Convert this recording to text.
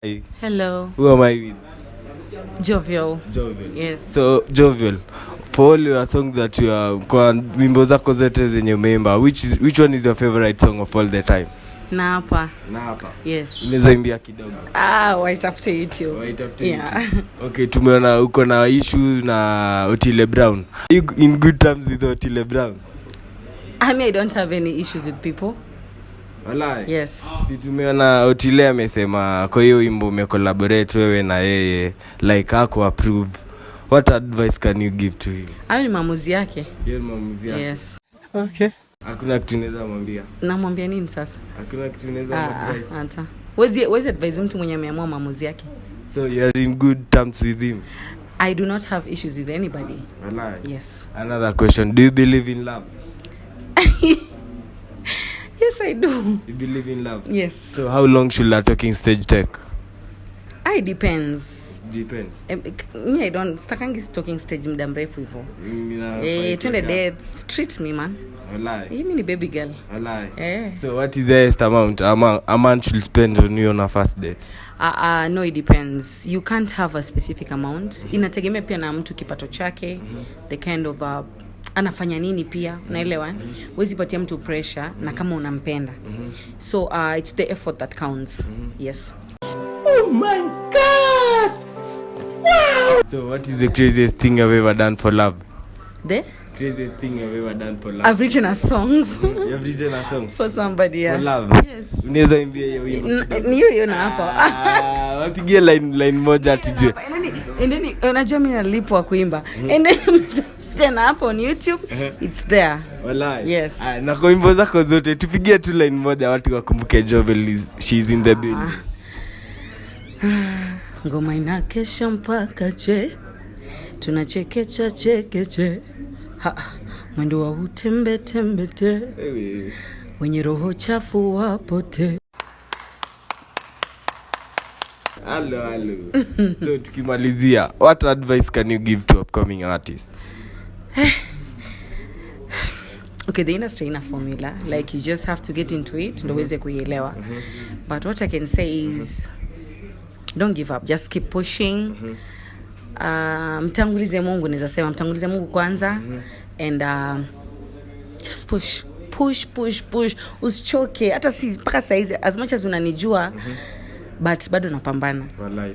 Hi. Hello. Who am I with? Jovial. Jovial. Yes. So Jovial, for all your songs that you are kwa wimbo zako zote zenye umeimba, which one is your favorite song of all the time? Na hapa. Yes. Unaweza imbia kidogo. Waitafute YouTube. Waitafute Yeah. YouTube. Okay, tumeona uko na issue na Otile Brown. You in good terms with Otile Brown? I don't have any issues with people. Walai. Yes. Si tumeona Otile amesema kwa hiyo wimbo umecollaborate wewe na yeye like hako approve. What advice can you give to him? Hayo ni maamuzi yake. Yeye maamuzi yake. Yes. Okay. Hakuna kitu naweza mwambia. Namwambia nini sasa? Hakuna kitu naweza mwambia. Hata. Wezi advise mtu mwenye ameamua maamuzi yake. So you are in good terms with him? I do not have issues with anybody. Walai. Yes. Another question. Do you believe in love? Yes, I do. You believe in love? Yes. So how long should a talking stage take? It depends. Depends. Me, I don't stakangi talking stage muda mrefu hivyo. Twende dates. Treat me, man. Walai. Mimi ni baby girl. Walai. So what is the highest amount a man should spend on you on a first date? No, it depends. You can't have a specific amount. Inategemea pia na mtu kipato chake, the kind of anafanya nini pia, unaelewa? Huwezi patia mtu pressure na kama unampenda. So it's the effort that counts. Yes. Oh my god. Wow. So what is the craziest thing you've ever done for love? The craziest thing you've ever done for love? I've written a song. You've written a song for somebody, yeah. For love? Yes. Unaweza imbia hiyo wimbo? Ni hiyo na hapo. Wapigie line moja tujue. Endeni unajua mimi nalipwa kuimba. Endeni tena hapo on YouTube, it's there. Walai. Yes. Na kwa wimbo zako zote tupigie tu line moja watu wakumbuke Jovial she's in the building. Ngoma inakesha mpaka che, tunachekecha chekeche, mwendo wa utembe tembete, wenye roho chafu wapote. Hello. So tukimalizia, what advice can you give to upcoming artists? Okay, the industry ina formula, like you just have to get into it ndo uweze kuielewa. But what I can say is don't give up, just keep pushing. Mtangulize Mungu, naweza sema mtangulize Mungu kwanza. And just push. Usichoke hata si mpaka saizi as much as unanijua, but bado napambana. Wallahi.